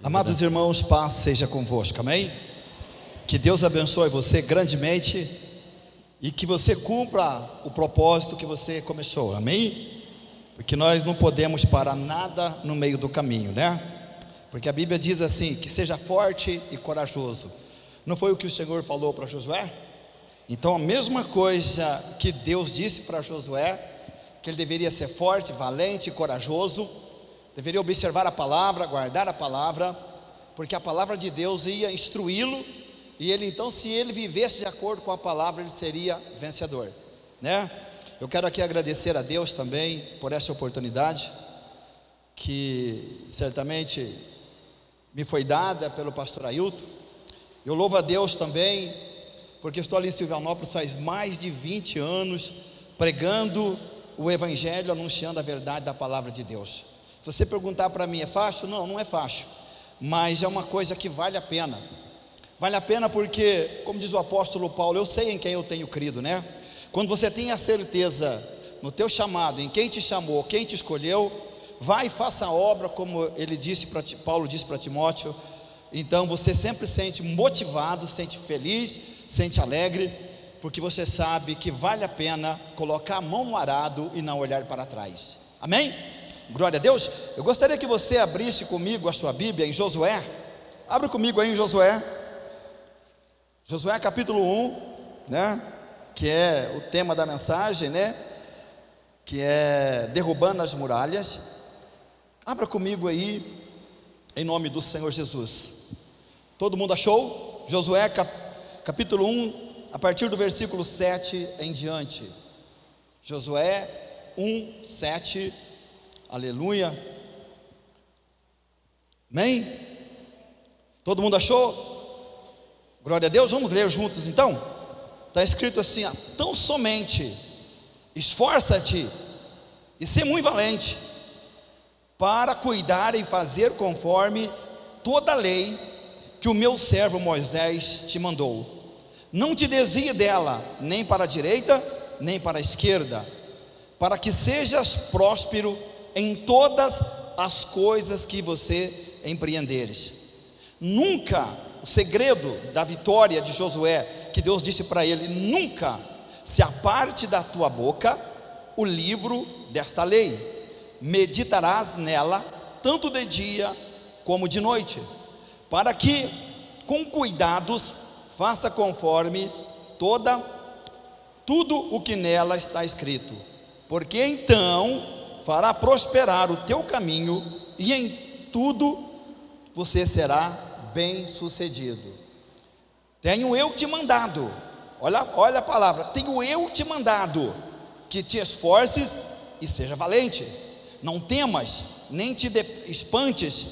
Amados irmãos, paz seja convosco, amém? Que Deus abençoe você grandemente e que você cumpra o propósito que você começou, amém? Porque nós não podemos parar nada no meio do caminho, né? Porque a Bíblia diz assim, que seja forte e corajoso. Não foi o que o Senhor falou para Josué? Então a mesma coisa que Deus disse para Josué, que ele deveria ser forte, valente e corajoso, deveria observar a palavra, guardar a palavra, porque a palavra de Deus ia instruí-lo, e ele então, se ele vivesse de acordo com a palavra, ele seria vencedor, né? Eu quero aqui agradecer a Deus também por essa oportunidade, que certamente me foi dada pelo pastor Ailton. Eu louvo a Deus também, porque estou ali em Silvanópolis faz mais de 20 anos, pregando o Evangelho, anunciando a verdade da palavra de Deus. Se você perguntar para mim, é fácil? Não, não é fácil, mas é uma coisa que vale a pena. Vale a pena porque, como diz o apóstolo Paulo, eu sei em quem eu tenho crido, né? Quando você tem a certeza no teu chamado, em quem te chamou, quem te escolheu, vai e faça a obra, como Paulo disse para Timóteo. Então você sempre se sente motivado, se sente feliz, se sente alegre, porque você sabe que vale a pena colocar a mão no arado e não olhar para trás, amém? Glória a Deus. Eu gostaria que você abrisse comigo a sua Bíblia em Josué. Abre comigo aí em Josué capítulo 1, né? Que é o tema da mensagem, né? Que é derrubando as muralhas. Abra comigo aí, em nome do Senhor Jesus. Todo mundo achou? Josué capítulo 1, a partir do versículo 7 em diante. Josué 1, 7. Aleluia. Amém? Todo mundo achou? Glória a Deus. Vamos ler juntos então? Está escrito assim, ó, tão somente esforça-te e ser muito valente para cuidar e fazer conforme toda a lei que o meu servo Moisés te mandou. Não te desvie dela, nem para a direita, nem para a esquerda, para que sejas próspero em todas as coisas que você empreenderes. Nunca, o segredo da vitória de Josué, que Deus disse para ele, nunca se aparte da tua boca o livro desta lei, meditarás nela, tanto de dia como de noite, para que com cuidados faça conforme tudo o que nela está escrito, porque então fará prosperar o teu caminho, e em tudo você será bem sucedido. Tenho eu te mandado, olha a palavra, tenho eu te mandado, que te esforces e seja valente, não temas, nem te espantes,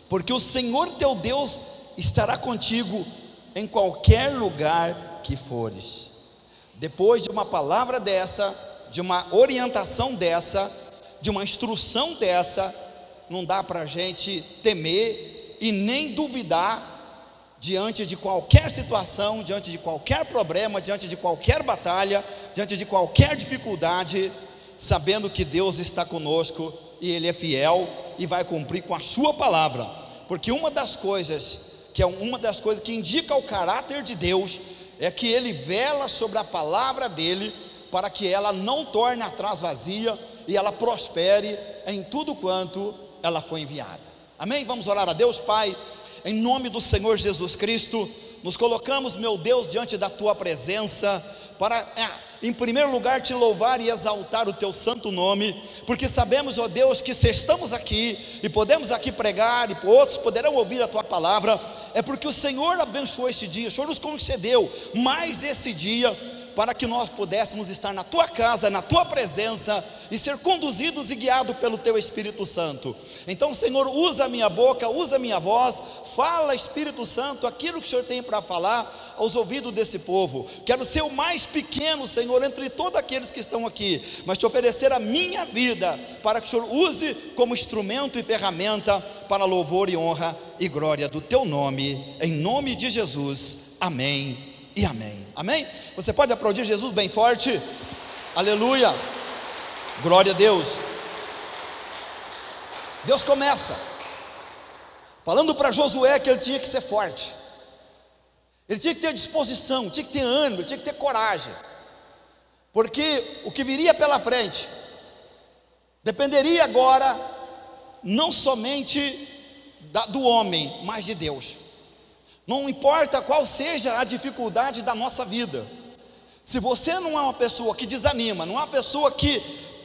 porque o Senhor teu Deus estará contigo em qualquer lugar que fores. Depois de uma palavra dessa, de uma orientação dessa, de uma instrução dessa, não dá para a gente temer e nem duvidar diante de qualquer situação, diante de qualquer problema, diante de qualquer batalha, diante de qualquer dificuldade, sabendo que Deus está conosco e Ele é fiel e vai cumprir com a sua palavra, porque uma das coisas que indica o caráter de Deus é que Ele vela sobre a palavra dEle, para que ela não torne atrás vazia e ela prospere em tudo quanto ela foi enviada, amém? Vamos orar a Deus. Pai, em nome do Senhor Jesus Cristo, nos colocamos, meu Deus, diante da tua presença, para em primeiro lugar te louvar e exaltar o teu santo nome, porque sabemos, ó Deus, que se estamos aqui e podemos aqui pregar, e outros poderão ouvir a tua palavra, é porque o Senhor abençoou esse dia, o Senhor nos concedeu mais esse dia, para que nós pudéssemos estar na tua casa, na tua presença, e ser conduzidos e guiados pelo teu Espírito Santo. Então, Senhor, usa a minha boca, usa a minha voz, fala, Espírito Santo, aquilo que o Senhor tem para falar aos ouvidos desse povo. Quero ser o mais pequeno, Senhor, entre todos aqueles que estão aqui, mas te oferecer a minha vida, para que o Senhor use como instrumento e ferramenta para louvor e honra e glória do teu nome, em nome de Jesus, amém e amém, amém? Você pode aplaudir Jesus bem forte? Aleluia, glória a Deus. Deus começa falando para Josué que ele tinha que ser forte, ele tinha que ter disposição, tinha que ter ânimo, tinha que ter coragem, porque o que viria pela frente dependeria agora não somente do homem, mas de Deus. Não importa qual seja a dificuldade da nossa vida, se você não é uma pessoa que desanima, não é uma pessoa que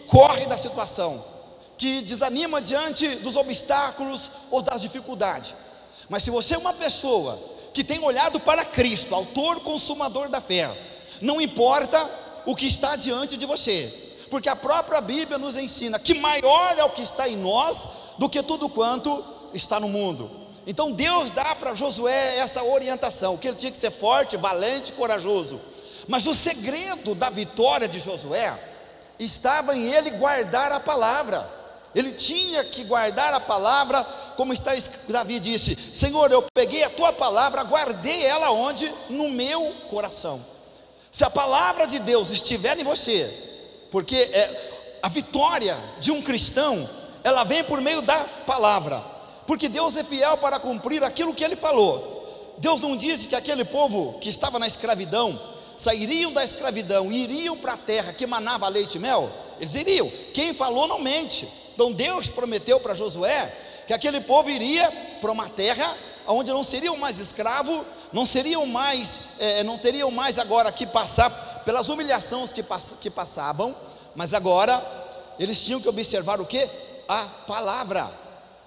corre da situação, que desanima diante dos obstáculos ou das dificuldades, mas se você é uma pessoa que tem olhado para Cristo, autor consumador da fé, não importa o que está diante de você, porque a própria Bíblia nos ensina que maior é o que está em nós do que tudo quanto está no mundo. Então Deus dá para Josué essa orientação, que ele tinha que ser forte, valente, corajoso. Mas o segredo da vitória de Josué estava em ele guardar a palavra. Ele tinha que guardar a palavra, como está escrito. Davi disse: Senhor, eu peguei a tua palavra, guardei ela onde? No meu coração. Se a palavra de Deus estiver em você, porque a vitória de um cristão, ela vem por meio da palavra, porque Deus é fiel para cumprir aquilo que Ele falou. Deus não disse que aquele povo que estava na escravidão sairiam da escravidão e iriam para a terra que manava leite e mel? Eles iriam. Quem falou não mente. Então Deus prometeu para Josué que aquele povo iria para uma terra onde não seriam mais escravos, não teriam mais agora que passar pelas humilhações que passavam, mas agora eles tinham que observar o que? A palavra.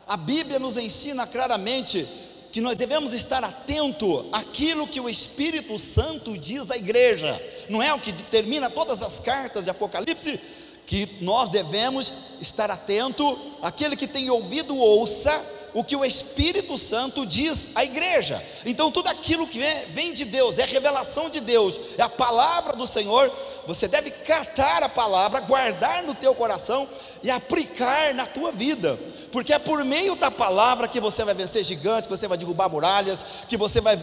A Bíblia nos ensina claramente que nós devemos estar atento àquilo que o Espírito Santo diz à igreja. Não é o que determina todas as cartas de Apocalipse? Que nós devemos estar atento, aquele que tem ouvido ouça o que o Espírito Santo diz à igreja. Então tudo aquilo que vem de Deus, é a revelação de Deus, é a palavra do Senhor. Você deve catar a palavra, guardar no teu coração e aplicar na tua vida, porque é por meio da palavra que você vai vencer gigantes, que você vai derrubar muralhas, que você vai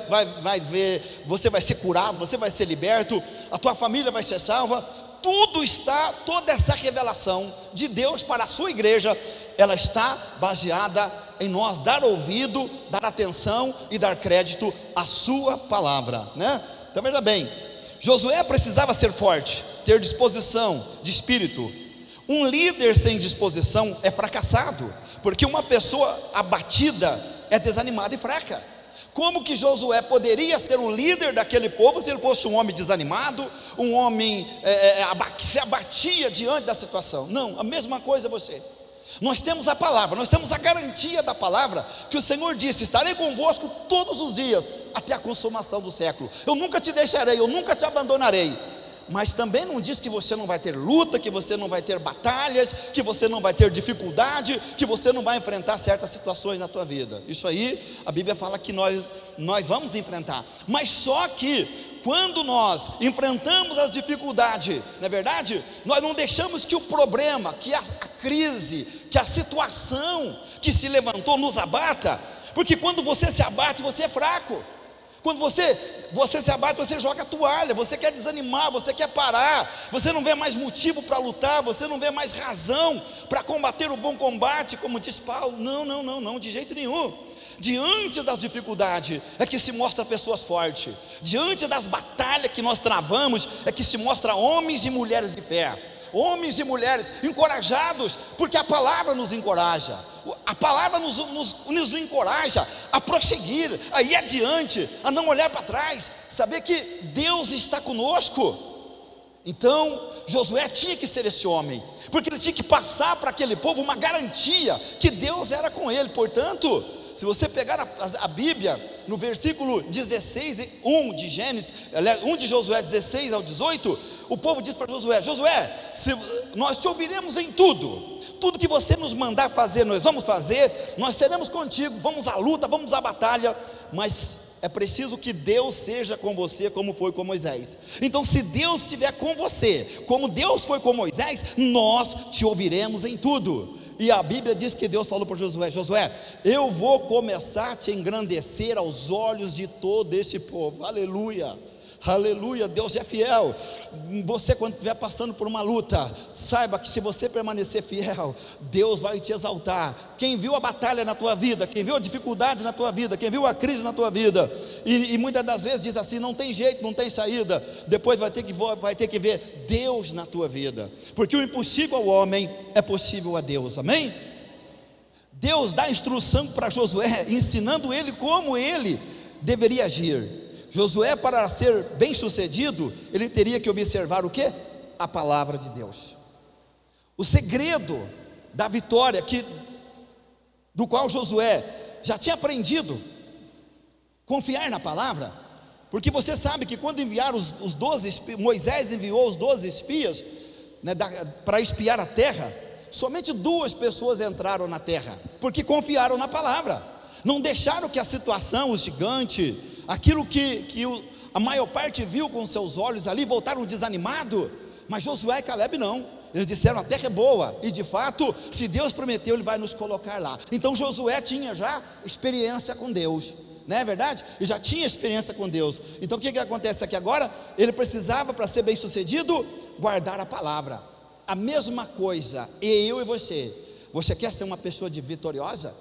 ver, você vai ser curado, você vai ser liberto, a tua família vai ser salva. Toda essa revelação de Deus para a sua igreja, ela está baseada em nós dar ouvido, dar atenção e dar crédito à sua palavra, né? Então veja bem, Josué precisava ser forte, ter disposição de espírito. Um líder sem disposição é fracassado, porque uma pessoa abatida é desanimada e fraca. Como que Josué poderia ser um líder daquele povo se ele fosse um homem desanimado, um homem que se abatia diante da situação? Não, a mesma coisa é você. Nós temos a palavra, nós temos a garantia da palavra, que o Senhor disse: estarei convosco todos os dias, até a consumação do século. Eu nunca te deixarei, eu nunca te abandonarei. Mas também não diz que você não vai ter luta, que você não vai ter batalhas, que você não vai ter dificuldade, que você não vai enfrentar certas situações na tua vida. Isso aí, a Bíblia fala que nós vamos enfrentar. Mas só que quando nós enfrentamos as dificuldades, não é verdade? Nós não deixamos que o problema, que a crise, que a situação que se levantou nos abata, porque quando você se abate, você é fraco. Quando você se abate, você joga a toalha, você quer desanimar, você quer parar, você não vê mais motivo para lutar, você não vê mais razão para combater o bom combate, como diz Paulo. Não, de jeito nenhum. Diante das dificuldades é que se mostra pessoas fortes. Diante das batalhas que nós travamos é que se mostra homens e mulheres de fé. Homens e mulheres encorajados, porque a palavra nos encoraja. A palavra nos encoraja a prosseguir, a ir adiante, a não olhar para trás, saber que Deus está conosco. Então Josué tinha que ser esse homem, porque ele tinha que passar para aquele povo uma garantia que Deus era com ele. Portanto, se você pegar a Bíblia, no versículo 16, 1 de Gênesis, 1 de Josué 16 ao 18, o povo diz para Josué: Josué, nós te ouviremos em tudo que você nos mandar fazer, nós vamos fazer, nós seremos contigo, vamos à luta, vamos à batalha, mas é preciso que Deus seja com você, como foi com Moisés. Então, se Deus estiver com você, como Deus foi com Moisés, nós te ouviremos em tudo. E a Bíblia diz que Deus falou para Josué: Josué, eu vou começar a te engrandecer aos olhos de todo esse povo. Aleluia, Aleluia, Deus é fiel. Você, quando estiver passando por uma luta, saiba que se você permanecer fiel, Deus vai te exaltar. Quem viu a batalha na tua vida, quem viu a dificuldade na tua vida, quem viu a crise na tua vida, e muitas das vezes diz assim: não tem jeito, não tem saída, depois vai ter que ver Deus na tua vida, porque o impossível ao homem é possível a Deus. Amém? Deus dá instrução para Josué, ensinando ele como ele deveria agir. Josué, para ser bem sucedido, ele teria que observar o quê? A palavra de Deus. O segredo da vitória do qual Josué já tinha aprendido, confiar na palavra, porque você sabe que quando enviaram os 12 espias, Moisés enviou os 12 espias, né, para espiar a terra, somente 2 pessoas entraram na terra, porque confiaram na palavra, não deixaram que a situação, o gigante, aquilo que a maior parte viu com seus olhos ali, voltaram desanimados. Mas Josué e Caleb não, eles disseram: a terra é boa, e de fato, se Deus prometeu, Ele vai nos colocar lá. Então Josué tinha já experiência com Deus, não é verdade? Ele já tinha experiência com Deus. Então o que acontece aqui agora? Ele precisava, para ser bem sucedido, guardar a palavra. A mesma coisa, eu e você quer ser uma pessoa vitoriosa?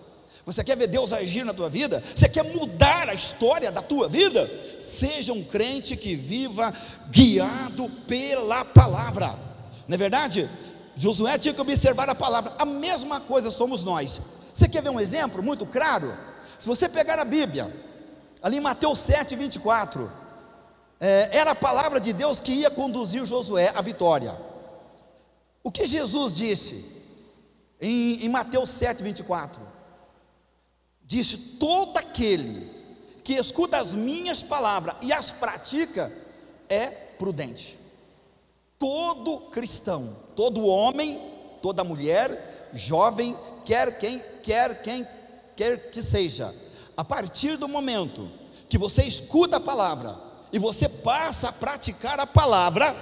Você quer ver Deus agir na tua vida? Você quer mudar a história da tua vida? Seja um crente que viva guiado pela palavra, não é verdade? Josué tinha que observar a palavra. A mesma coisa somos nós. Você quer ver um exemplo muito claro? Se você pegar a Bíblia, ali em Mateus 7, 24, era a palavra de Deus que ia conduzir Josué à vitória. O que Jesus disse em Mateus 7, 24? Disse: todo aquele que escuta as minhas palavras e as pratica é prudente. Todo cristão, todo homem, toda mulher, jovem, quer que seja, a partir do momento que você escuta a palavra e você passa a praticar a palavra,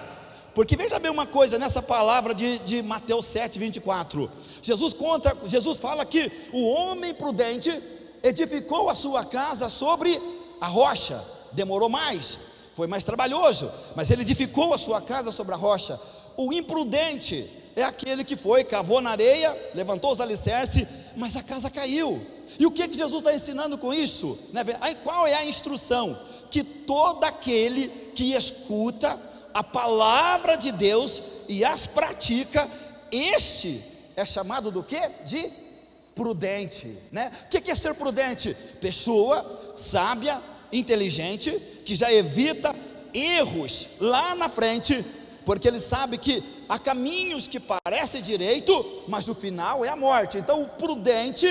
porque veja bem uma coisa, nessa palavra de Mateus 7, 24, Jesus fala que o homem prudente edificou a sua casa sobre a rocha. Demorou mais, foi mais trabalhoso, mas ele edificou a sua casa sobre a rocha. O imprudente é aquele que cavou na areia, levantou os alicerces, mas a casa caiu. E o que Jesus está ensinando com isso? Aí qual é a instrução? Que todo aquele que escuta a palavra de Deus e as pratica, este é chamado do quê? De prudente, né? O que é ser prudente? Pessoa sábia, inteligente, que já evita erros lá na frente, porque ele sabe que há caminhos que parecem direito, mas o final é a morte. Então o prudente,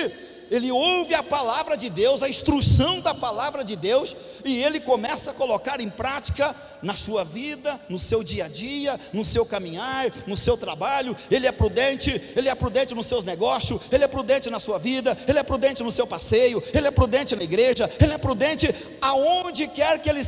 ele ouve a palavra de Deus, a instrução da palavra de Deus, e ele começa a colocar em prática na sua vida, no seu dia a dia, no seu caminhar, no seu trabalho. Ele é prudente nos seus negócios, ele é prudente na sua vida, ele é prudente no seu passeio, ele é prudente na igreja, ele é prudente aonde quer que ele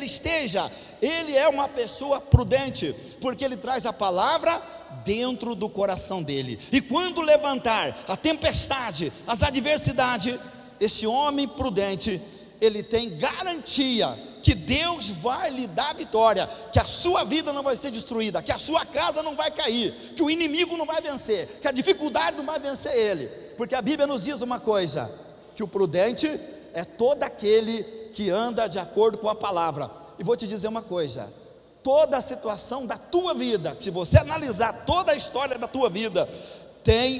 esteja. Ele é uma pessoa prudente, porque ele traz a palavra dentro do coração dele. E quando levantar a tempestade, as adversidades, esse homem prudente, ele tem garantia que Deus vai lhe dar vitória, que a sua vida não vai ser destruída, que a sua casa não vai cair, que o inimigo não vai vencer, que a dificuldade não vai vencer ele, porque a Bíblia nos diz uma coisa, que o prudente é todo aquele que anda de acordo com a palavra. E vou te dizer uma coisa: toda a situação da tua vida, se você analisar toda a história da tua vida,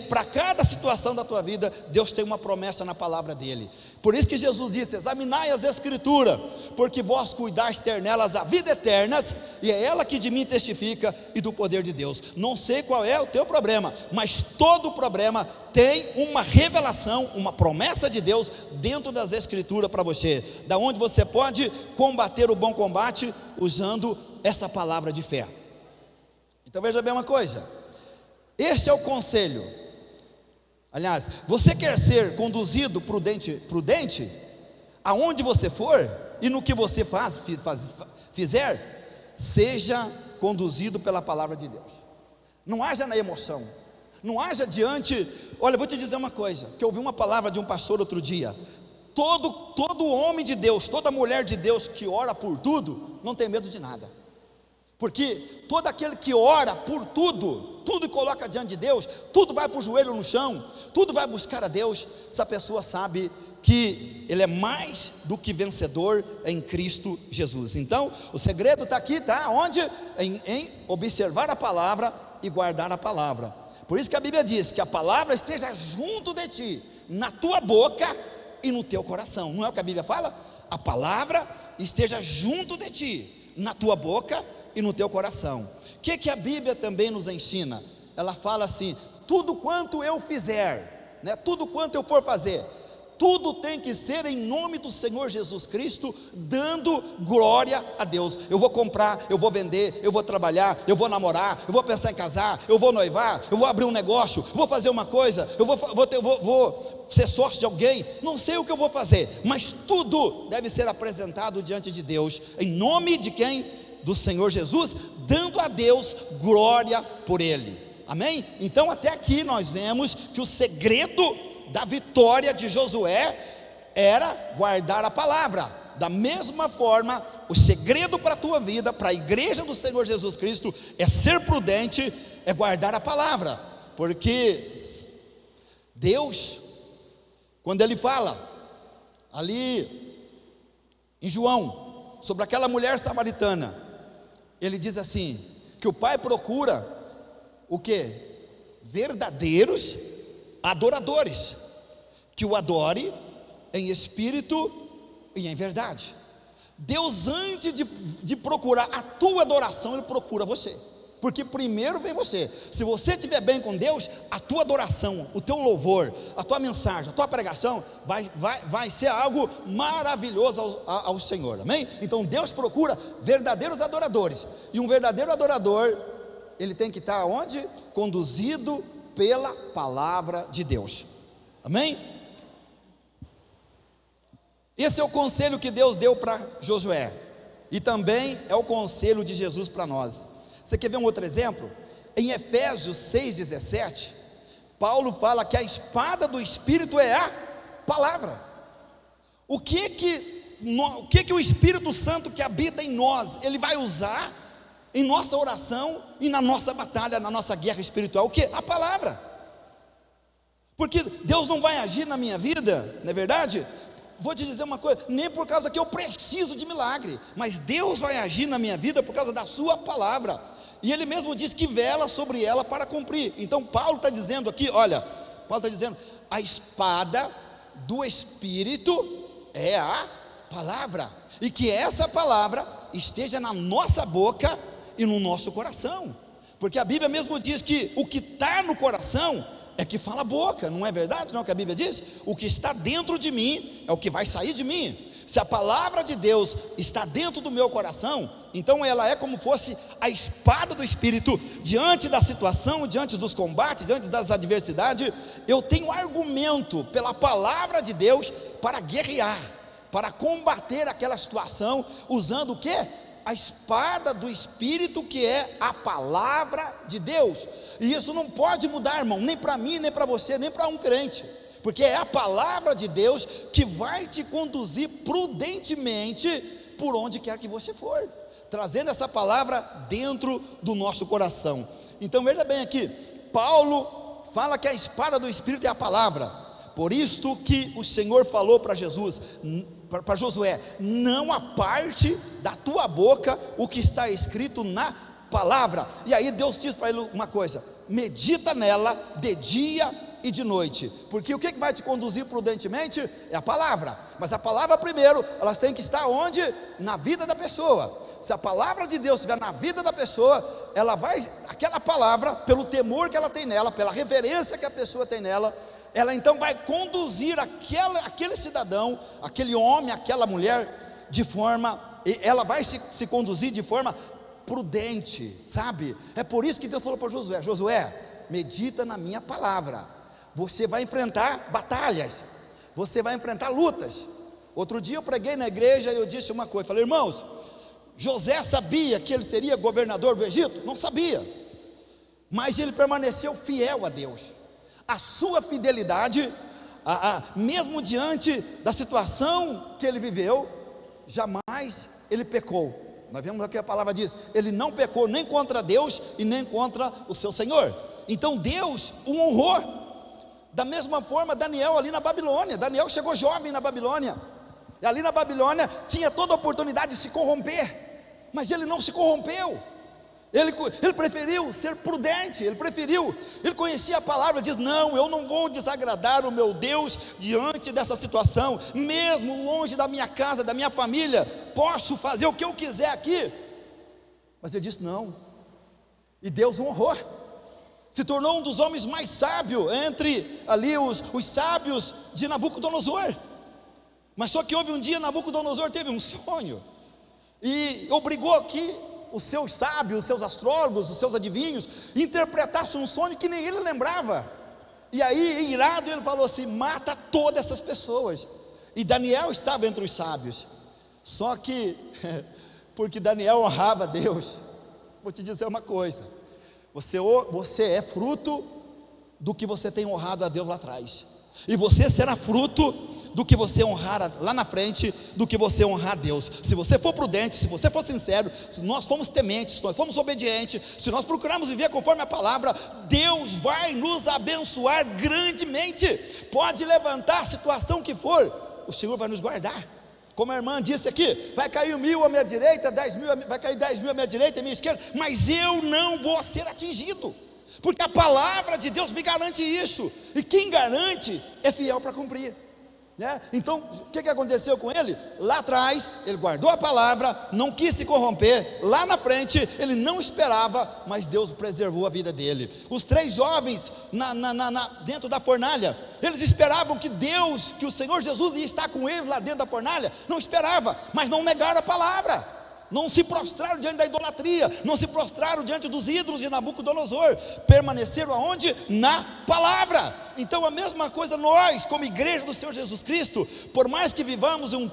para cada situação da tua vida, Deus tem uma promessa na palavra dele. Por isso que Jesus disse: examinai as escrituras, porque vós cuidais ter nelas a vida eterna, e é ela que de mim testifica, e do poder de Deus. Não sei qual é o teu problema, mas todo problema tem uma revelação, uma promessa de Deus dentro das escrituras para você, da onde você pode combater o bom combate usando essa palavra de fé. Então veja bem uma coisa, este é o conselho. Aliás, você quer ser conduzido prudente, aonde você for e no que você fizer, seja conduzido pela palavra de Deus. Não haja na emoção, não haja diante. Olha, eu vou te dizer uma coisa, que eu ouvi uma palavra de um pastor outro dia. Todo homem de Deus, toda mulher de Deus que ora por tudo, não tem medo de nada. Porque todo aquele que ora por tudo coloca diante de Deus, tudo vai para o joelho no chão, tudo vai buscar a Deus, essa pessoa sabe que ele é mais do que vencedor em Cristo Jesus. Então, o segredo está aqui, tá? Onde? Em observar a palavra e guardar a palavra. Por isso que a Bíblia diz que a palavra esteja junto de ti, na tua boca e no teu coração. Não é o que a Bíblia fala? A palavra esteja junto de ti, na tua boca e no teu coração. O que a Bíblia também nos ensina? Ela fala assim: tudo quanto eu fizer, né, tudo quanto eu for fazer, tudo tem que ser em nome do Senhor Jesus Cristo, dando glória a Deus. Eu vou comprar, eu vou vender, eu vou trabalhar, eu vou namorar, eu vou pensar em casar, eu vou noivar, eu vou abrir um negócio, eu vou fazer uma coisa, eu vou ser sócio de alguém, não sei o que eu vou fazer, mas tudo deve ser apresentado diante de Deus, em nome de quem? Do Senhor Jesus, dando a Deus glória por Ele, amém? Então até aqui nós vemos que o segredo da vitória de Josué era guardar a palavra. Da mesma forma, o segredo para a tua vida, para a igreja do Senhor Jesus Cristo, é ser prudente, é guardar a palavra, porque Deus, quando Ele fala ali em João, sobre aquela mulher samaritana, Ele diz assim, que o Pai procura o que? Verdadeiros adoradores, que o adore em espírito e em verdade. Deus, antes de procurar a tua adoração, Ele procura você, porque primeiro vem você. Se você estiver bem com Deus, a tua adoração, o teu louvor, a tua mensagem, a tua pregação vai ser algo maravilhoso ao Senhor, amém? Então Deus procura verdadeiros adoradores, e um verdadeiro adorador, ele tem que estar onde? Conduzido pela palavra de Deus, amém? Esse é o conselho que Deus deu para Josué, e também é o conselho de Jesus para nós. Você quer ver um outro exemplo? Em Efésios 6,17, Paulo fala que a espada do Espírito é a palavra. O que o Espírito Santo que habita em nós, ele vai usar em nossa oração e na nossa batalha, na nossa guerra espiritual? O que? A palavra. Porque Deus não vai agir na minha vida, não é verdade? Vou te dizer uma coisa, nem por causa que eu preciso de milagre, mas Deus vai agir na minha vida por causa da sua palavra, e Ele mesmo diz que vela sobre ela para cumprir. Então Paulo está dizendo aqui, olha, Paulo está dizendo, a espada do Espírito é a palavra, e que essa palavra esteja na nossa boca e no nosso coração, porque a Bíblia mesmo diz que o que está no coração é que fala a boca, não é verdade? Não é o que a Bíblia diz? O que está dentro de mim é o que vai sair de mim. Se a palavra de Deus está dentro do meu coração, então ela é como fosse a espada do Espírito. Diante da situação, diante dos combates, diante das adversidades, eu tenho argumento pela palavra de Deus para guerrear, para combater aquela situação, usando o quê? A espada do Espírito, que é a palavra de Deus. E isso não pode mudar, irmão, nem para mim, nem para você, nem para um crente, porque é a palavra de Deus que vai te conduzir prudentemente por onde quer que você for, trazendo essa palavra dentro do nosso coração. Então veja bem aqui, Paulo fala que a espada do Espírito é a palavra. Por isto que o Senhor falou para Jesus, para Josué: não aparte da tua boca o que está escrito na palavra. E aí Deus diz para ele uma coisa: medita nela de dia e de noite, porque o que vai te conduzir prudentemente é a palavra. Mas a palavra primeiro, elas têm que estar onde? Na vida da pessoa. Se a palavra de Deus estiver na vida da pessoa, ela vai, aquela palavra, pelo temor que ela tem nela, pela reverência que a pessoa tem nela, ela então vai conduzir aquele cidadão, aquele homem, aquela mulher, de forma, ela vai se conduzir de forma prudente, sabe? É por isso que Deus falou para Josué: Josué, medita na minha palavra. Você vai enfrentar batalhas, você vai enfrentar lutas. Outro dia eu preguei na igreja e eu disse uma coisa, falei: irmãos, José sabia que ele seria governador do Egito? Não sabia, mas ele permaneceu fiel a Deus. A sua fidelidade, mesmo diante da situação que ele viveu, jamais ele pecou. Nós vemos aqui a palavra diz, ele não pecou nem contra Deus e nem contra o seu Senhor. Então Deus o honrou. Da mesma forma Daniel ali na Babilônia, Daniel chegou jovem na Babilônia, e ali na Babilônia tinha toda a oportunidade de se corromper, mas ele não se corrompeu. Ele preferiu ser prudente, ele conhecia a palavra, diz, não, eu não vou desagradar o meu Deus diante dessa situação, mesmo longe da minha casa, da minha família, posso fazer o que eu quiser aqui, mas ele disse não, e Deus o honrou, se tornou um dos homens mais sábios, entre ali os sábios de Nabucodonosor. Mas só que houve um dia, Nabucodonosor teve um sonho, e obrigou que os seus sábios, os seus astrólogos, os seus adivinhos, interpretassem um sonho que nem ele lembrava. E aí, irado, ele falou assim, mata todas essas pessoas. E Daniel estava entre os sábios. Só que, porque Daniel honrava a Deus, vou te dizer uma coisa, você é fruto do que você tem honrado a Deus lá atrás, e você será fruto do que você honrar lá na frente, do que você honrar a Deus. Se você for prudente, se você for sincero, se nós formos tementes, se nós formos obedientes, se nós procurarmos viver conforme a palavra, Deus vai nos abençoar grandemente. Pode levantar a situação que for, o Senhor vai nos guardar. Como a irmã disse aqui, vai cair 1.000 à minha direita, 10.000, vai cair 10.000 à minha direita e à minha esquerda, mas eu não vou ser atingido, porque a palavra de Deus me garante isso, e quem garante é fiel para cumprir, né? Então, o que aconteceu com ele? Lá atrás, ele guardou a palavra, não quis se corromper. Lá na frente, ele não esperava, mas Deus preservou a vida dele. Os 3 jovens dentro da fornalha, eles esperavam que Deus, que o Senhor Jesus ia estar com eles lá dentro da fornalha. Não esperava, mas não negaram a palavra, não se prostraram diante da idolatria, não se prostraram diante dos ídolos de Nabucodonosor, permaneceram aonde? Na palavra. Então a mesma coisa nós, como igreja do Senhor Jesus Cristo, por mais que vivamos em um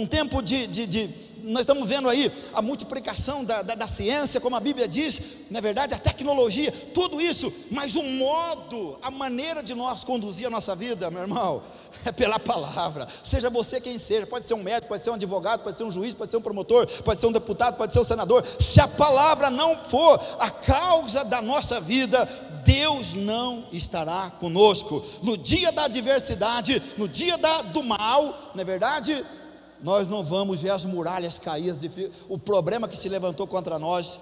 tempo de nós estamos vendo aí a multiplicação da ciência, como a Bíblia diz, na verdade a tecnologia, tudo isso, mas o modo, a maneira de nós conduzir a nossa vida, meu irmão, é pela palavra. Seja você quem seja, pode ser um médico, pode ser um advogado, pode ser um juiz, pode ser um promotor, pode ser um deputado, pode ser um senador. Se a palavra não for a causa da nossa vida, Deus não estará conosco. No dia da adversidade, no dia do mal, na verdade, nós não vamos ver as muralhas cair, o problema que se levantou contra nós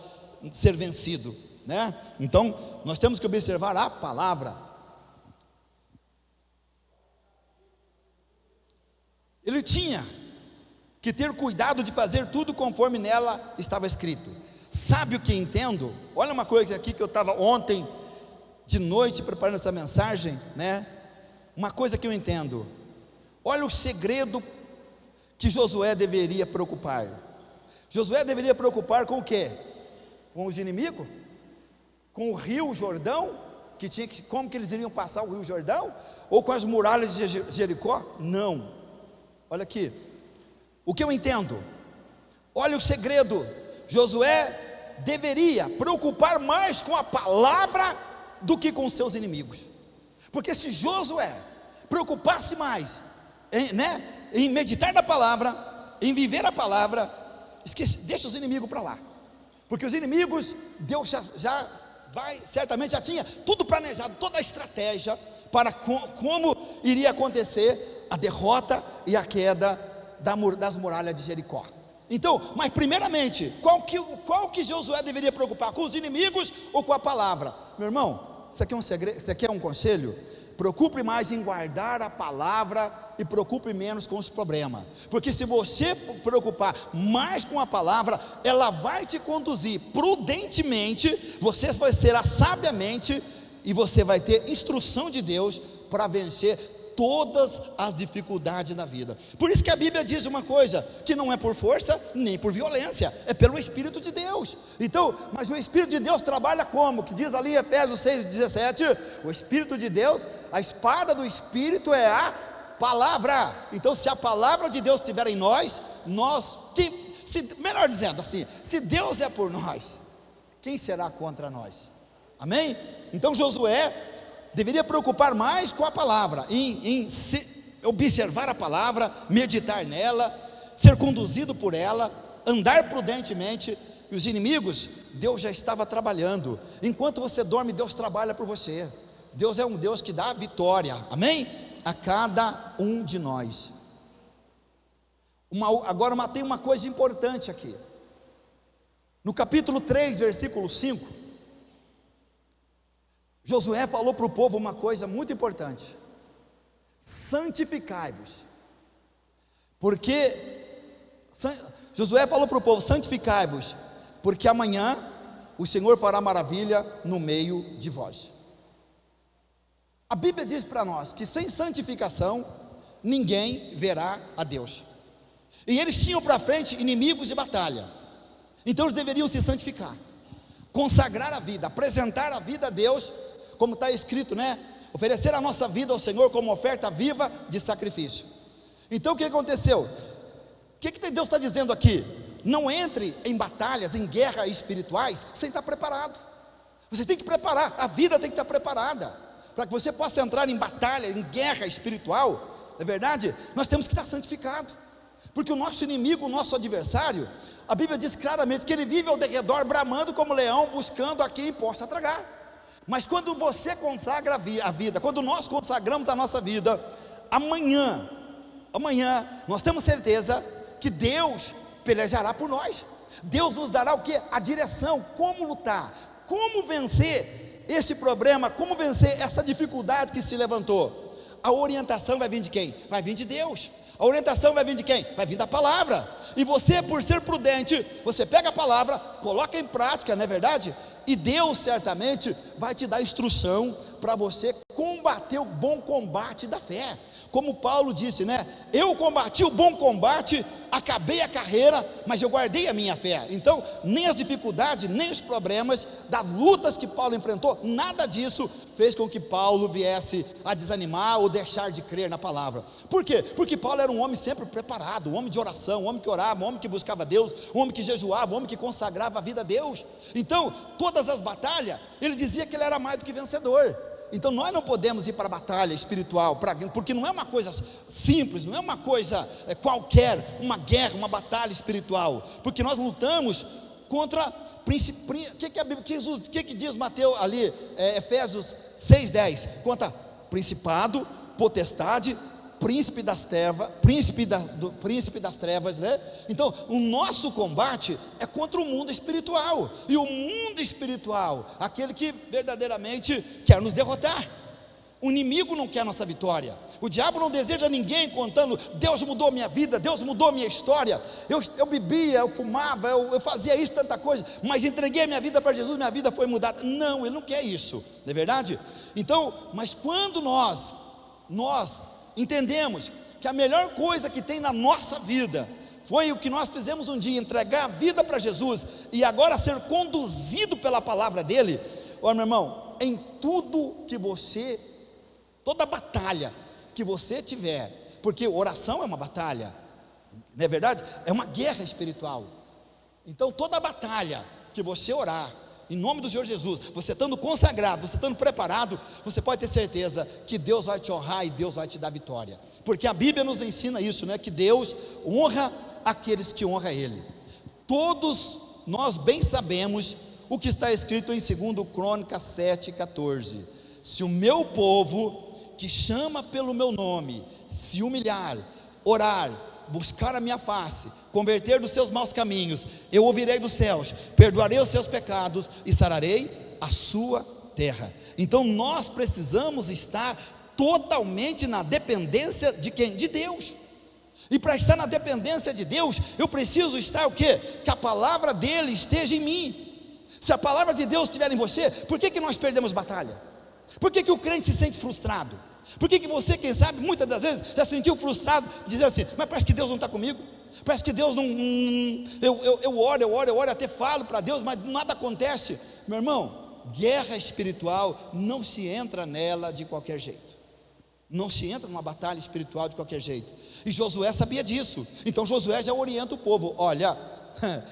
ser vencido, né? Então, nós temos que observar a palavra. Ele tinha que ter cuidado de fazer tudo conforme nela estava escrito. Sabe o que entendo? Olha uma coisa aqui que eu estava ontem de noite preparando essa mensagem, né? Uma coisa que eu entendo. Olha o segredo que Josué deveria preocupar. Josué deveria preocupar com o quê? Com os inimigos? Com o rio Jordão? Como que eles iriam passar o rio Jordão? Ou com as muralhas de Jericó? Não. Olha aqui, o que eu entendo, olha o segredo. Josué deveria preocupar mais com a palavra do que com seus inimigos, porque se Josué preocupasse mais em meditar na palavra, em viver a palavra, deixa os inimigos para lá, porque os inimigos, Deus certamente já tinha tudo planejado, toda a estratégia para como iria acontecer a derrota e a queda das muralhas de Jericó. Então, mas primeiramente, qual que Josué deveria preocupar? Com os inimigos ou com a palavra? Meu irmão, isso aqui é um segredo, isso aqui é um conselho. Preocupe mais em guardar a palavra e preocupe menos com os problemas, porque se você preocupar mais com a palavra, ela vai te conduzir prudentemente, você será sabiamente, e você vai ter instrução de Deus para vencer todas as dificuldades da vida. Por isso que a Bíblia diz uma coisa, que não é por força nem por violência, é pelo Espírito de Deus. Então, mas o Espírito de Deus trabalha como? Que diz ali em Efésios 6,17, o Espírito de Deus, a espada do Espírito é a palavra. Então, se a palavra de Deus estiver em nós, melhor dizendo assim, se Deus é por nós, quem será contra nós? Amém? Então Josué deveria preocupar mais com a palavra, em observar a palavra, meditar nela, ser conduzido por ela, andar prudentemente, e os inimigos, Deus já estava trabalhando. Enquanto você dorme, Deus trabalha por você. Deus é um Deus que dá vitória, amém? A cada um de nós. Agora tem uma coisa importante aqui. No capítulo 3, versículo 5, Josué falou para o povo uma coisa muito importante: santificai-vos, porque Josué falou para o povo: santificai-vos, porque amanhã o Senhor fará maravilha no meio de vós. A Bíblia diz para nós que sem santificação ninguém verá a Deus. E eles tinham para frente inimigos de batalha, então eles deveriam se santificar, consagrar a vida, apresentar a vida a Deus, como está escrito, né? Oferecer a nossa vida ao Senhor como oferta viva de sacrifício. Então o que aconteceu? O que Deus está dizendo aqui? Não entre em batalhas, em guerras espirituais sem estar preparado. Você tem que preparar, a vida tem que estar preparada para que você possa entrar em batalha, em guerra espiritual. Na verdade, nós temos que estar santificado, porque o nosso inimigo, o nosso adversário, a Bíblia diz claramente que ele vive ao derredor, bramando como leão, buscando a quem possa tragar. Mas quando você consagra a vida, quando nós consagramos a nossa vida, amanhã nós temos certeza que Deus pelejará por nós. Deus nos dará o que? A direção, como lutar, como vencer esse problema, como vencer essa dificuldade que se levantou. A orientação vai vir de quem? Vai vir de Deus. A orientação vai vir de quem? Vai vir da palavra. E você, por ser prudente, você pega a palavra, coloca em prática, não é verdade? E Deus certamente vai te dar instrução para você combater o bom combate da fé. Como Paulo disse, né? Eu combati o bom combate, acabei a carreira, mas eu guardei a minha fé. Então, nem as dificuldades, nem os problemas, das lutas que Paulo enfrentou, nada disso fez com que Paulo viesse a desanimar ou deixar de crer na palavra. Por quê? Porque Paulo era um homem sempre preparado, um homem de oração, um homem que orava, um homem que buscava Deus, um homem que jejuava, um homem que consagrava a vida a Deus. Então, todas as batalhas, ele dizia que ele era mais do que vencedor. Então nós não podemos ir para a batalha espiritual, porque não é uma coisa simples, não é uma coisa qualquer, uma guerra, uma batalha espiritual, porque nós lutamos contra o que das Mateus ali, Efésios 6:10, contra principado, potestade, príncipe das trevas, né? Então o nosso combate é contra o mundo espiritual, e o mundo espiritual, aquele que verdadeiramente quer nos derrotar. O inimigo não quer nossa vitória, o diabo não deseja ninguém contando: Deus mudou minha vida, Deus mudou minha história, eu bebia, eu fumava, eu fazia isso, tanta coisa, mas entreguei a minha vida para Jesus, minha vida foi mudada. Não, ele não quer isso, não é verdade? Então, mas quando nós entendemos que a melhor coisa que tem na nossa vida foi o que nós fizemos um dia, entregar a vida para Jesus, e agora ser conduzido pela palavra dele. Olha, meu irmão, em tudo que você, toda batalha que você tiver, porque oração é uma batalha, não é verdade? É uma guerra espiritual. Então toda batalha que você orar, em nome do Senhor Jesus, você estando consagrado, você estando preparado, você pode ter certeza que Deus vai te honrar e Deus vai te dar vitória, porque a Bíblia nos ensina isso, né? Que Deus honra aqueles que honram Ele. Todos nós bem sabemos o que está escrito em 2 Crônicas 7:14: se o meu povo, que chama pelo meu nome, se humilhar, orar, buscar a minha face, converter dos seus maus caminhos, eu ouvirei dos céus, perdoarei os seus pecados e sararei a sua terra. Então nós precisamos estar totalmente na dependência de quem? De Deus. E para estar na dependência de Deus, eu preciso estar o quê? Que a palavra dele esteja em mim. Se a palavra de Deus estiver em você, por que nós perdemos batalha? Por que o crente se sente frustrado? Por que você, quem sabe, muitas das vezes já se sentiu frustrado, dizendo assim: mas parece que Deus não está comigo, parece que Deus não, eu oro, até falo para Deus, mas nada acontece. Meu irmão, guerra espiritual, não se entra nela de qualquer jeito, não se entra numa batalha espiritual de qualquer jeito, e Josué sabia disso. Então Josué já orienta o povo: olha,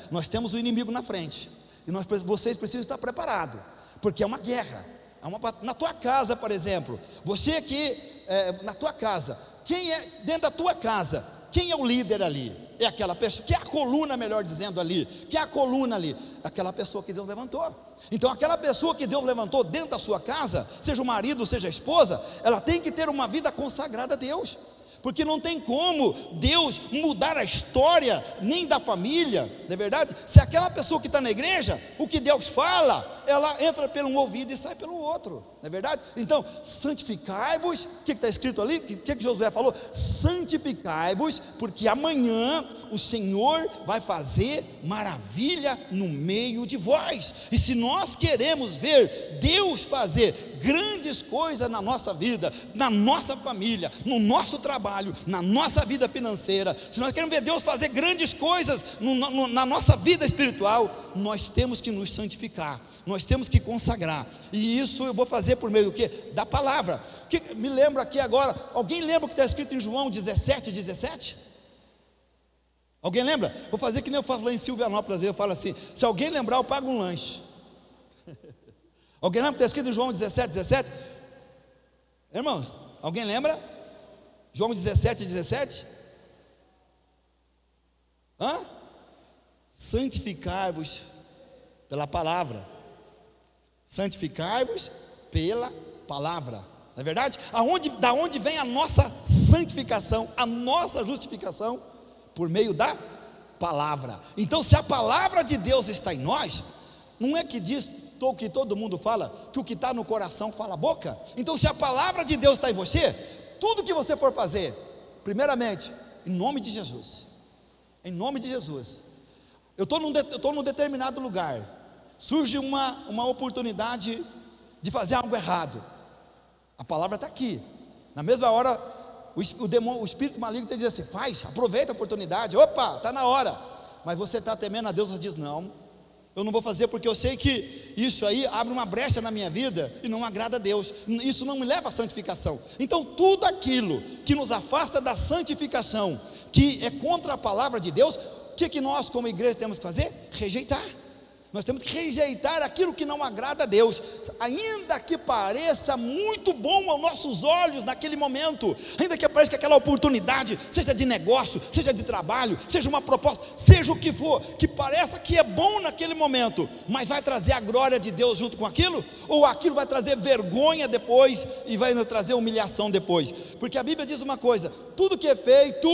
nós temos o inimigo na frente, e vocês precisam estar preparados, porque é uma guerra. Na tua casa, por exemplo, você aqui, na tua casa, quem é dentro da tua casa? Quem é o líder ali? é aquela pessoa, que é a coluna, melhor dizendo ali, que é a coluna ali, aquela pessoa que Deus levantou. Então aquela pessoa que Deus levantou dentro da sua casa, seja o marido, seja a esposa, ela tem que ter uma vida consagrada a Deus, porque não tem como Deus mudar a história, nem da família, não é verdade? Se aquela pessoa que está na igreja, o que Deus fala, ela entra pelo um ouvido e sai pelo outro, não é verdade? Então, santificai-vos, o que está escrito ali? O que Josué falou? Santificai-vos, porque amanhã o Senhor vai fazer maravilha no meio de vós. E se nós queremos ver Deus fazer grandes coisas na nossa vida, na nossa família, no nosso trabalho, na nossa vida financeira, se nós queremos ver Deus fazer grandes coisas na nossa vida espiritual, nós temos que nos santificar, nós temos que consagrar, e isso eu vou fazer por meio do quê? Da palavra. Que me lembra aqui agora, alguém lembra o que está escrito em João 17:17? Alguém lembra? Vou fazer que nem eu faço lá em Silvianópolis, eu falo assim: se alguém lembrar, eu pago um lanche. Alguém lembra o que está escrito em João 17:17? Irmãos, alguém lembra? João 17:17? Santificai-vos pela palavra. Santificai-vos pela palavra, não é verdade? Da onde vem a nossa santificação, a nossa justificação? Por meio da palavra. Então, se a palavra de Deus está em nós, não é que diz que todo mundo fala, que o que está no coração fala a boca? Então, se a palavra de Deus está em você, tudo que você for fazer, primeiramente, em nome de Jesus, em nome de Jesus. Eu estou num determinado lugar, surge uma oportunidade de fazer algo errado, a palavra está aqui, na mesma hora o espírito maligno te diz assim: faz, aproveita a oportunidade, opa, está na hora, mas você está temendo a Deus, você diz: não, eu não vou fazer, porque eu sei que isso aí abre uma brecha na minha vida e não agrada a Deus, isso não me leva à santificação. Então tudo aquilo que nos afasta da santificação, que é contra a palavra de Deus, o que nós como igreja temos que fazer? Rejeitar. Nós temos que rejeitar aquilo que não agrada a Deus, ainda que pareça muito bom aos nossos olhos naquele momento, ainda que pareça que aquela oportunidade, seja de negócio, seja de trabalho, seja uma proposta, seja o que for, que pareça que é bom naquele momento, mas vai trazer a glória de Deus junto com aquilo? Ou aquilo vai trazer vergonha depois e vai nos trazer humilhação depois? Porque a Bíblia diz uma coisa: tudo que é feito,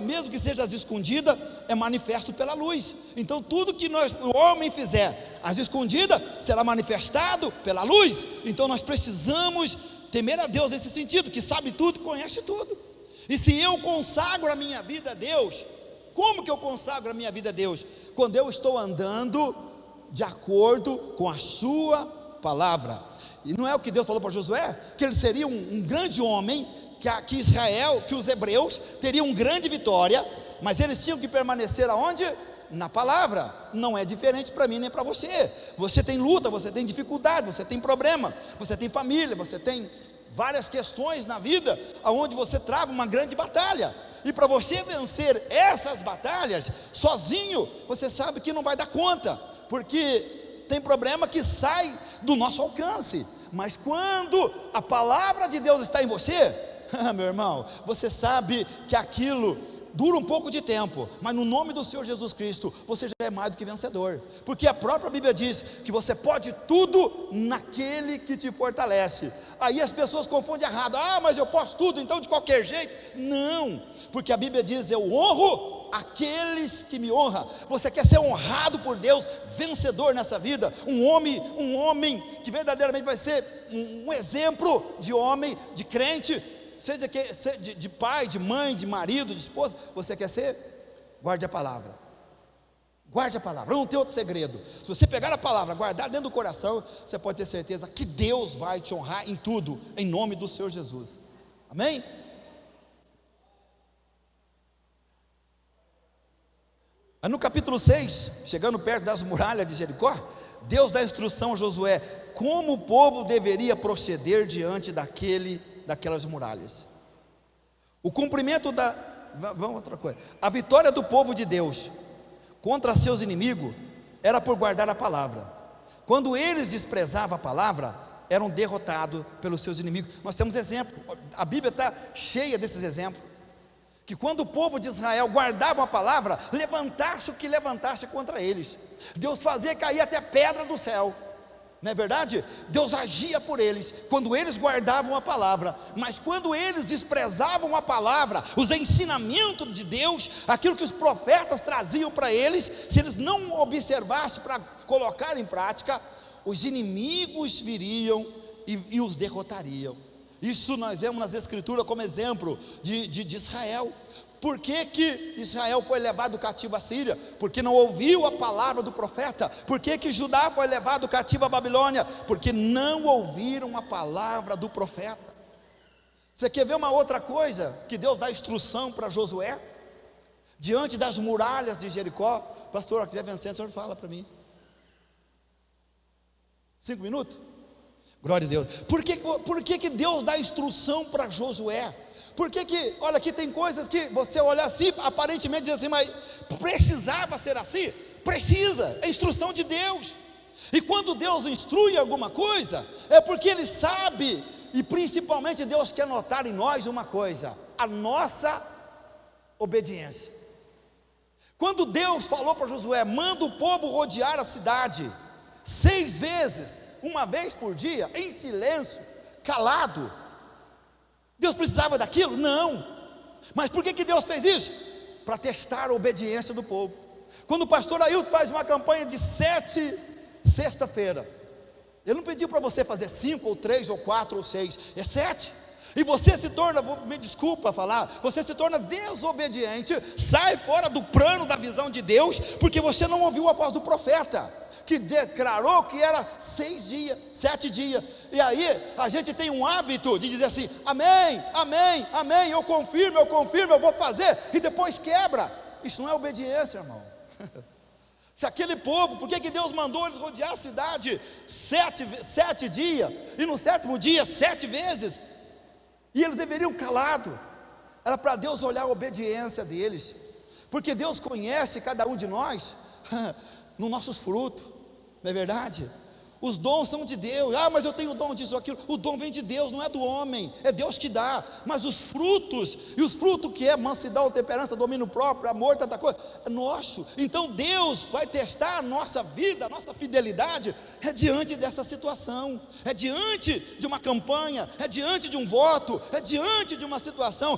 mesmo que seja às escondidas, é manifesto pela luz. Então tudo que o homem fizer às escondidas, será manifestado pela luz. Então nós precisamos temer a Deus nesse sentido, que sabe tudo, conhece tudo. E se eu consagro a minha vida a Deus, como que eu consagro a minha vida a Deus? Quando eu estou andando de acordo com a sua palavra. E não é o que Deus falou para Josué? Que ele seria um grande homem, que Israel, que os hebreus teriam grande vitória, mas eles tinham que permanecer aonde? Na palavra. Não é diferente para mim nem para você. Você tem luta, você tem dificuldade, você tem problema, você tem família, você tem várias questões na vida, aonde você trava uma grande batalha, e para você vencer essas batalhas, sozinho, você sabe que não vai dar conta, porque tem problema que sai do nosso alcance, mas quando a palavra de Deus está em você, meu irmão, você sabe que aquilo dura um pouco de tempo, mas no nome do Senhor Jesus Cristo, você já é mais do que vencedor, porque a própria Bíblia diz que você pode tudo naquele que te fortalece. Aí as pessoas confundem errado: mas eu posso tudo, então de qualquer jeito. Não, porque a Bíblia diz: eu honro aqueles que me honram. Você quer ser honrado por Deus, vencedor nessa vida, um homem que verdadeiramente vai ser um exemplo de homem, de crente, seja de pai, de mãe, de marido, de esposa. Você quer ser? Guarde a palavra. Guarde a palavra, não tem outro segredo. Se você pegar a palavra, guardar dentro do coração, você pode ter certeza que Deus vai te honrar em tudo, em nome do Senhor Jesus. Amém? Aí no capítulo 6, chegando perto das muralhas de Jericó, Deus dá instrução a Josué como o povo deveria proceder diante daquelas muralhas. O cumprimento vamos outra coisa. A vitória do povo de Deus contra seus inimigos era por guardar a palavra. Quando eles desprezavam a palavra, eram derrotados pelos seus inimigos. Nós temos exemplo, a Bíblia está cheia desses exemplos. que quando o povo de Israel guardava a palavra, levantasse o que levantasse contra eles, Deus fazia cair até pedra do céu. Não é verdade? Deus agia por eles quando eles guardavam a palavra, mas quando eles desprezavam a palavra, os ensinamentos de Deus, aquilo que os profetas traziam para eles, se eles não observassem para colocar em prática, os inimigos viriam e os derrotariam. Isso nós vemos nas Escrituras como exemplo de Israel. Por que Israel foi levado cativo à Síria? Porque não ouviu a palavra do profeta. Por que Judá foi levado cativo à Babilônia? Porque não ouviram a palavra do profeta. Você quer ver uma outra coisa que Deus dá instrução para Josué? Diante das muralhas de Jericó. Pastor, se quiser vencer, o senhor fala para mim. 5 minutos? Glória a Deus. Por que Deus dá instrução para Josué? Olha, aqui tem coisas que você olha assim, aparentemente diz assim, mas precisava ser assim? Precisa, é instrução de Deus. E quando Deus instrui alguma coisa, é porque Ele sabe, e principalmente Deus quer notar em nós uma coisa: a nossa obediência. Quando Deus falou para Josué, manda o povo rodear a cidade 6 vezes, uma vez por dia, em silêncio, calado, Deus precisava daquilo? Não. Mas por que Deus fez isso? Para testar a obediência do povo. Quando o pastor Ailton faz uma campanha de 7 sexta-feira, ele não pediu para você fazer 5 ou 3 ou 4 ou 6, é 7. E você se torna, me desculpa falar, você se torna desobediente, sai fora do plano da visão de Deus, porque você não ouviu a voz do profeta, que declarou que era 6 dias, 7 dias. E aí a gente tem um hábito de dizer assim: amém, amém, amém, eu confirmo, eu vou fazer, e depois quebra. Isso não é obediência, irmão. Se aquele povo, por que Deus mandou eles rodear a cidade 7 dias, e no 7º dia 7 vezes, e eles deveriam calado? Era para Deus olhar a obediência deles, porque Deus conhece cada um de nós nos nossos frutos, não é verdade? Os dons são de Deus. Mas eu tenho o dom disso ou aquilo. O dom vem de Deus, não é do homem, é Deus que dá. Mas os frutos, e os frutos que é mansidão, temperança, domínio próprio, amor, tanta coisa, é nosso. Então Deus vai testar a nossa vida, a nossa fidelidade, é diante dessa situação, é diante de uma campanha, é diante de um voto, é diante de uma situação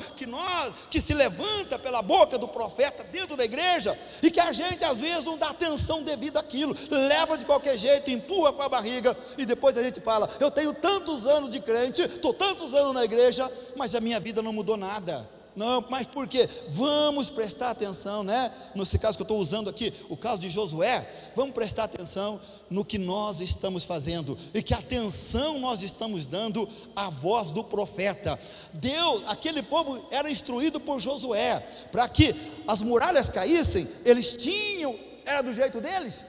que se levanta pela boca do profeta dentro da igreja, e que a gente às vezes não dá atenção devida àquilo, leva de qualquer jeito, empurra com a barriga, e depois a gente fala: eu tenho tantos anos de crente, estou tantos anos na igreja, mas a minha vida não mudou nada. Não, mas por quê? Vamos prestar atenção, né? Nesse caso que eu estou usando aqui, o caso de Josué, vamos prestar atenção no que nós estamos fazendo, e que atenção nós estamos dando à voz do profeta. Deus, aquele povo era instruído por Josué, para que as muralhas caíssem, era do jeito deles?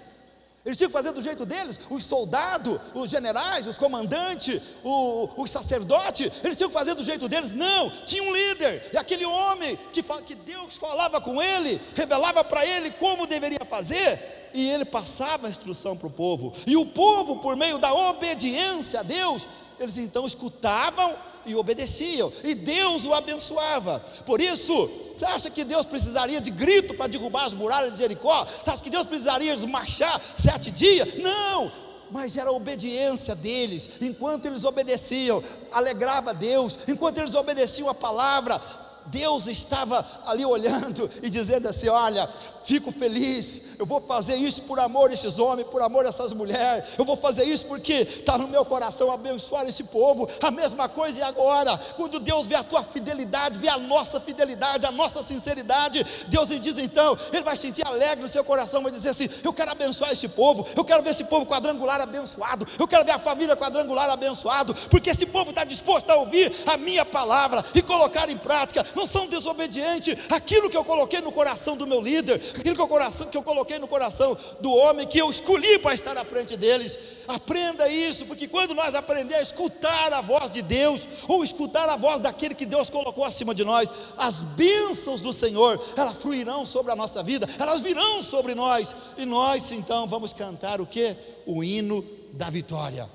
Eles tinham que fazer do jeito deles? Os soldados, os generais, os comandantes, os sacerdotes, eles tinham que fazer do jeito deles? Não, tinha um líder, e aquele homem que Deus falava com ele, revelava para ele como deveria fazer, e ele passava a instrução para o povo, e o povo, por meio da obediência a Deus, eles então escutavam e obedeciam, e Deus o abençoava. Por isso, você acha que Deus precisaria de grito para derrubar as muralhas de Jericó? Você acha que Deus precisaria de marchar 7 dias? Não, mas era a obediência deles. Enquanto eles obedeciam, alegrava Deus. Enquanto eles obedeciam a palavra, Deus estava ali olhando e dizendo assim: olha, fico feliz, eu vou fazer isso por amor a esses homens, por amor a essas mulheres, eu vou fazer isso porque está no meu coração abençoar esse povo. A mesma coisa é agora, quando Deus vê a tua fidelidade, vê a nossa fidelidade, a nossa sinceridade, Deus lhe diz então, Ele vai sentir alegre no seu coração, vai dizer assim: eu quero abençoar esse povo, eu quero ver esse povo quadrangular abençoado, eu quero ver a família quadrangular abençoado, porque esse povo está disposto a ouvir a minha palavra e colocar em prática. Não são desobedientes. Aquilo que eu coloquei no coração do meu líder, aquilo que eu coloquei no coração do homem que eu escolhi para estar à frente deles, aprenda isso, porque quando nós aprender a escutar a voz de Deus, ou escutar a voz daquele que Deus colocou acima de nós, as bênçãos do Senhor, elas fluirão sobre a nossa vida, elas virão sobre nós, e nós então vamos cantar o que? O hino da vitória,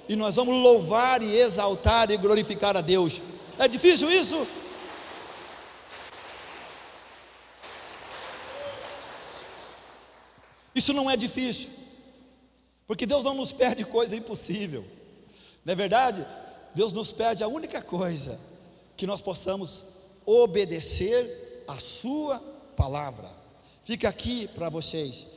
e nós vamos louvar e exaltar e glorificar a Deus. É difícil isso? Isso não é difícil, porque Deus não nos pede coisa impossível, não é verdade? Deus nos pede a única coisa, que nós possamos obedecer a sua palavra. Fica aqui para vocês,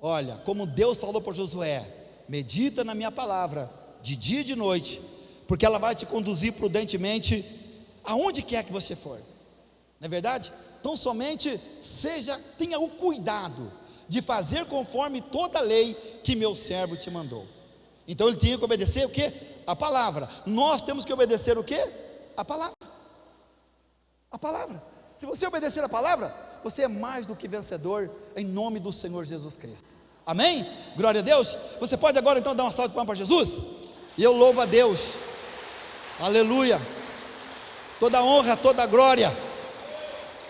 olha, como Deus falou para Josué: medita na minha palavra, de dia e de noite, porque ela vai te conduzir prudentemente, aonde quer que você for, não é verdade? Então somente tenha o cuidado de fazer conforme toda a lei que meu servo te mandou. Então ele tinha que obedecer o quê? A palavra. Nós temos que obedecer o quê? A palavra. A palavra. Se você obedecer a palavra, você é mais do que vencedor, em nome do Senhor Jesus Cristo. Amém? Glória a Deus. Você pode agora então dar uma salva de palmas para Jesus? E eu louvo a Deus. Aleluia. Toda honra, toda glória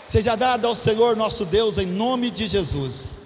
seja dada ao Senhor nosso Deus, em nome de Jesus.